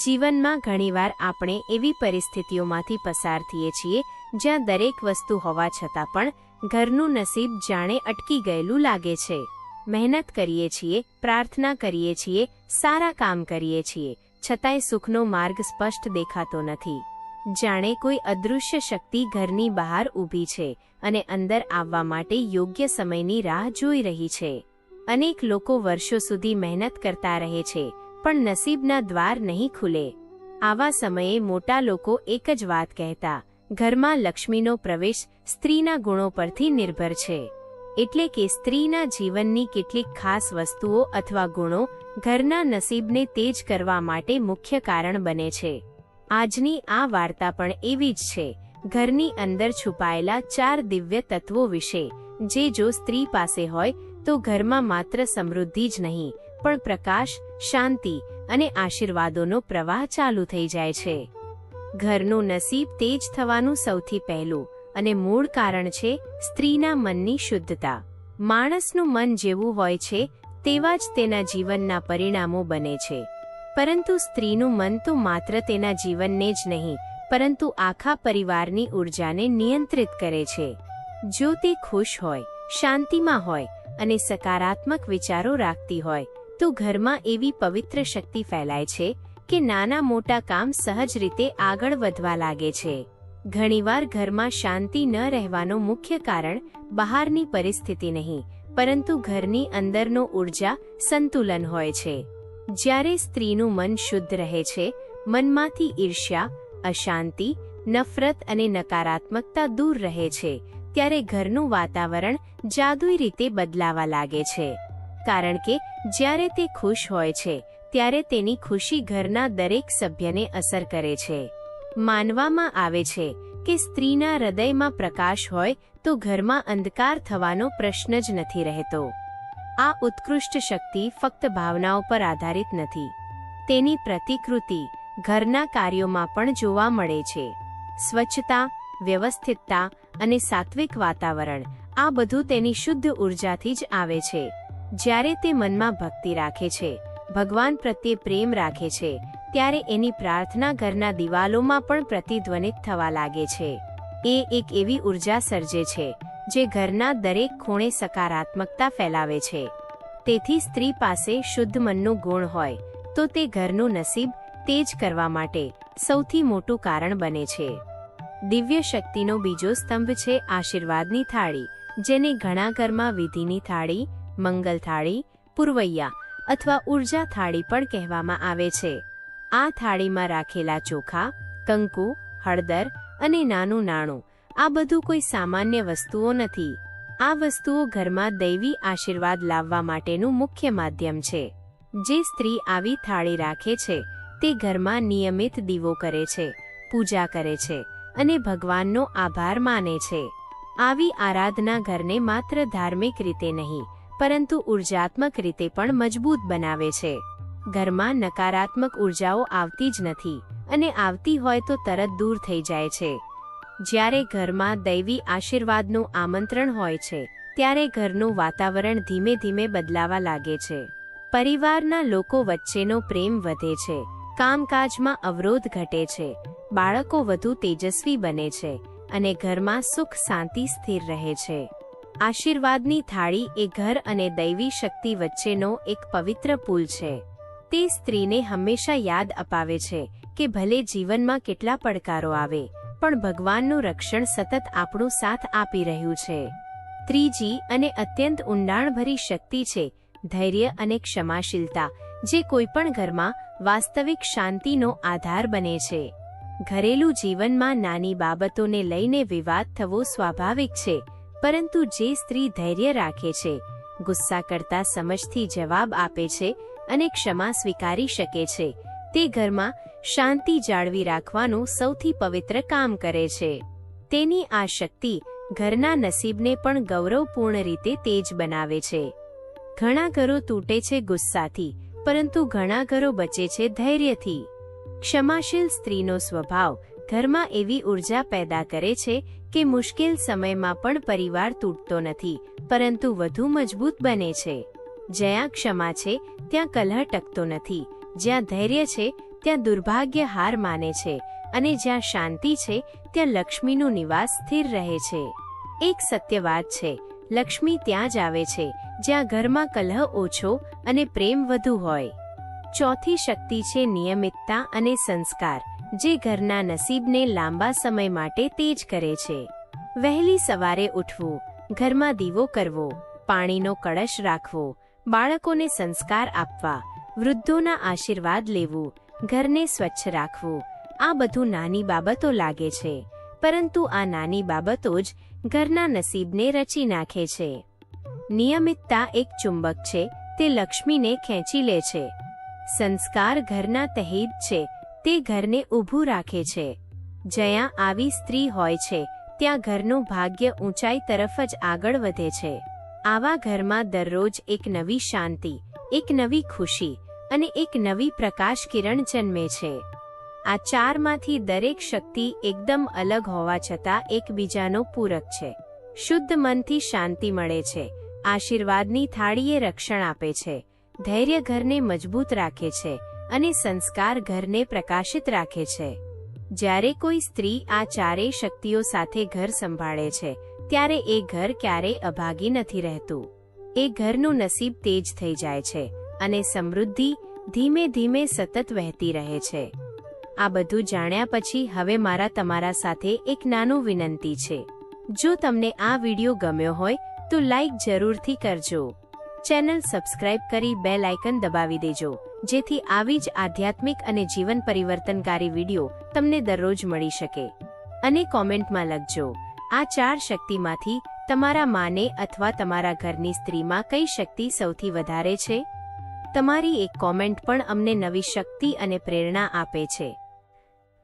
જીવનમાં ઘણીવાર આપણે એવી પરિસ્થિતિઓમાંથી પસાર થઈએ છીએ જ્યાં દરેક વસ્તુ હોવા છતાં પણ ઘરનું નસીબ જાણે અટકી ગયેલું લાગે છે. મહેનત કરીએ છીએ, પ્રાર્થના કરીએ છીએ, સારા કામ કરીએ છીએ, છતાંય સુખનો માર્ગ સ્પષ્ટ દેખાતો નથી. જાણે કોઈ અદૃશ્ય શક્તિ ઘરની બહાર ઊભી છે અને અંદર આવવા માટે યોગ્ય સમયની રાહ જોઈ રહી છે. અનેક લોકો વર્ષો સુધી મહેનત કરતા રહે છે, પણ નસીબના દ્વાર નહીં ખુલે. આવા સમયે મોટા લોકો એક જ વાત કહેતા, ઘરમાં લક્ષ્મીનો પ્રવેશ સ્ત્રીના ગુણો પરથી નિર્ભર છે. એટલે કે સ્ત્રીના જીવનની કેટલીક ખાસ વસ્તુઓ અથવા ગુણો ઘરના નસીબને તેજ કરવા માટે મુખ્ય કારણ બને છે. આજની આ વાર્તા પણ એવી જ છે, ઘરની અંદર છુપાયેલા 4 દિવ્ય તત્વો વિશે, જે જો સ્ત્રી પાસે હોય તો ઘરમાં માત્ર સમૃદ્ધિ જ નહીં, પણ પ્રકાશ, શાંતિ અને આશીર્વાદોનો પ્રવાહ ચાલુ થઈ જાય છે. ઘરનું નસીબ તેજ થવાનું સૌથી પહેલું અને મૂળ કારણ છે સ્ત્રીના મનની શુદ્ધતા. માણસનું મન જેવું હોય છે તેવા જ તેના જીવનના પરિણામો બને છે. પરંતુ સ્ત્રીનું મન તો માત્ર તેના જીવનને જ નહીં, પરંતુ આખા પરિવારની ઉર્જાને નિયંત્રિત કરે છે. જો તે ખુશ હોય, શાંતિમાં હોય અને સકારાત્મક વિચારો રાખતી હોય તો ઘરમાં એવી પવિત્ર શક્તિ ફેલાય છે કે નાના મોટા કામ સહજ રીતે આગળ વધવા લાગે છે. ઘણીવાર ઘરમાં શાંતિ ન રહેવાનું મુખ્ય કારણ બહારની પરિસ્થિતિ નહીં, પરંતુ ઘરની અંદરનો ઉર્જા સંતુલન હોય છે. જ્યારે સ્ત્રીનું મન શુદ્ધ રહે છે, મનમાંથી ઈર્ષ્યા, અશાંતિ, નફરત અને નકારાત્મકતા દૂર રહે છે, ત્યારે ઘરનું વાતાવરણ જાદુઈ રીતે બદલાવા લાગે છે. કારણ કે જ્યારે તે ખુશ હોય છે ત્યારે તેની ખુશી ઘરના દરેક સભ્યને અસર કરે છે. માનવામાં આવે છે કે સ્ત્રીના હૃદયમાં પ્રકાશ હોય તો ઘરમાં અંધકાર થવાનો પ્રશ્ન જ નથી રહેતો. આ ઉત્કૃષ્ટ શક્તિ ફક્ત ભાવનાઓ પર આધારિત નથી, તેની પ્રતિકૃતિ ઘરના કાર્યોમાં પણ જોવા મળે છે. સ્વચ્છતા, વ્યવસ્થિતતા અને સાત્વિક વાતાવરણ, આ બધું તેની શુદ્ધ ઉર્જાથી જ આવે છે. જ્યારે તે મનમાં ભક્તિ રાખે છે, ભગવાન પ્રત્યે પ્રેમ રાખે છે, ત્યારે એની પ્રાર્થના ઘરના દિવાલોમાં પણ પ્રતિધ્વનિત થવા લાગે છે. એ એક એવી ઉર્જા સર્જે છે જે ઘરના દરેક ખૂણે સકારાત્મકતા ફેલાવે છે. તેથી સ્ત્રી પાસે શુદ્ધ મનનું ગુણ હોય તો તે ઘરનું નસીબ તેજ કરવા માટે સૌથી મોટું કારણ બને છે. દિવ્ય શક્તિનો બીજો સ્તંભ છે આશીર્વાદની થાળી, જેને ઘણા ઘરમાં વિધિની થાળી, મંગલ થાળી, પુરવૈયા અથવા ઉર્જા થાળી પણ કહેવામાં આવે છે. આ થાળીમાં રાખેલા ચોખા, કંકુ, હળદર અને નાનું નાણું, આ બધું કોઈ સામાન્ય વસ્તુઓ નથી. આ વસ્તુઓ ઘરમાં દૈવી આશીર્વાદ લાવવા માટેનું મુખ્ય માધ્યમ છે. જે સ્ત્રી આવી થાળી રાખે છે તે ઘરમાં નિયમિત દીવો કરે છે, પૂજા કરે છે અને ભગવાનનો આભાર માને છે. આવી આરાધના ઘરને માત્ર ધાર્મિક રીતે નહીં, પરંતુ ઉર્જાત્મક રીતે પણ મજબૂત બનાવે છે. ઘરમાં નકારાત્મક ઉર્જાઓ આવતી જ નથી, અને આવતી હોય તો તરત દૂર થઈ જાય છે. જ્યારે ઘરમાં દૈવી આશીર્વાદનું આમંત્રણ હોય છે ત્યારે ઘરનું વાતાવરણ ધીમે ધીમે બદલાવા લાગે છે. પરિવારના લોકો વચ્ચેનો પ્રેમ વધે છે, કામકાજમાં અવરોધ ઘટે છે, બાળકો વધુ તેજસ્વી બને છે અને ઘરમાં સુખ શાંતિ સ્થિર રહે છે. આશીર્વાદની થાળી એ ઘર અને દૈવી શક્તિ વચ્ચેનો એક પવિત્ર પુલ છે. તે સ્ત્રીને હંમેશા યાદ અપાવે છે કે ભલે જીવનમાં કેટલા પડકારો આવે, પણ ભગવાનનું રક્ષણ સતત આપણો સાથ આપી રહ્યું છે. ત્રીજી અને અત્યંત ઊંડાણભરી શક્તિ છે ધૈર્ય અને ક્ષમાશીલતા, જે કોઈપણ ઘરમાં વાસ્તવિક શાંતિનો આધાર બને છે. ઘરેલું જીવનમાં નાની બાબતોને લઈને વિવાદ થવો સ્વાભાવિક છે, પરંતુ જે સ્ત્રી ધૈર્ય રાખે છે, ગુસ્સા કરતા સમજથી જવાબ આપે છે અને ક્ષમા સ્વીકારી શકે છે, તે ઘરમાં શાંતિ જાળવી રાખવાનું સૌથી પવિત્ર કામ કરે છે. તેની આ શક્તિ ઘરના નસીબને પણ ગૌરવપૂર્ણ રીતે તેજ બનાવે છે. ઘણા ઘરો તૂટે છે ગુસ્સાથી, પરંતુ ઘણા ઘરો બચે છે ધૈર્યથી. ક્ષમાશીલ સ્ત્રીનો સ્વભાવ ઘરમાં એવી ઉર્જા પેદા કરે છે કે મુશ્કેલ સમયમાં પણ પરિવાર તૂટતો નથી, પરંતુ વધુ મજબૂત બને છે. જ્યાં ક્ષમા છે ત્યાં કલહ ટકતો નથી, જ્યાં ધૈર્ય છે ત્યાં દુર્ભાગ્ય હાર માને છે અને જ્યાં શાંતિ છે ત્યાં લક્ષ્મીનું નિવાસ સ્થિર રહે છે. એક સત્ય વાત છે, લક્ષ્મી ત્યાં જ આવે છે જ્યાં ઘરમાં કલહ ઓછો અને પ્રેમ વધુ હોય. ચોથી શક્તિ છે નિયમિતતા અને સંસ્કાર, જે ઘરના નસીબને લાંબા સમય માટે તેજ કરે છે. વહેલી સવારે ઉઠવું, ઘરમાં દીવો કરવો, પાણીનો કળશ રાખવો, બાળકોને સંસ્કાર આપવા, વૃદ્ધોના આશીર્વાદ લેવું, ઘરને સ્વચ્છ રાખવું, આ બધું નાની બાબતો લાગે છે, પરંતુ આ નાની બાબતો જ ઘરના નસીબને રચી નાખે છે. નિયમિતતા એક ચુંબક છે, તે લક્ષ્મીને ખેંચી લે છે. સંસ્કાર ઘરના તહેદ છે, તે ઘરને ઊભું રાખે છે. જ્યાં આવી સ્ત્રી હોય છે ત્યાં ઘરનું ભાગ્ય ઊંચાઈ તરફ જ આગળ વધે છે. આવા ઘરમાં દરરોજ એક નવી શાંતિ, એક નવી ખુશી અને એક નવી પ્રકાશ કિરણ જન્મે છે. આ ચારમાંથી દરેક શક્તિ એકદમ અલગ હોવા છતાં એકબીજાનો પૂરક છે. શુદ્ધ મનથી શાંતિ મળે છે, આશીર્વાદની થાળીએ રક્ષણ આપે છે, ધૈર્ય ઘરને મજબૂત રાખે છે અને સંસ્કાર ઘરને પ્રકાશિત રાખે છે. જ્યારે કોઈ સ્ત્રી આ ચારેય શક્તિઓ સાથે ઘર સંભાળે છે ત્યારે એ ઘર ક્યારેય અભાગી નથી રહેતું. એ ઘરનું નસીબ તેજ થઈ જાય છે અને સમૃદ્ધિ ધીમે ધીમે સતત વહેતી રહે છે. આ બધું જાણ્યા પછી હવે મારા તમારા સાથે એક નાનું વિનંતી છે. જો તમને આ વિડીયો ગમ્યો હોય તો લાઈક જરૂરથી કરજો. ચેનલ સબસ્ક્રાઇબ કરી બેલ આઇકન દબાવી દેજો, જેથી આવી જ આધ્યાત્મિક અને જીવન પરિવર્તનકારી વિડીયો તમને દરરોજ મળી શકે. અને કોમેન્ટમાં લખજો, આ ચાર શક્તિમાંથી તમારા માને અથવા તમારા ઘરની સ્ત્રીમાં કઈ શક્તિ સૌથી વધારે છે? તમારી એક કોમેન્ટ પણ અમને નવી શક્તિ અને પ્રેરણા આપે છે.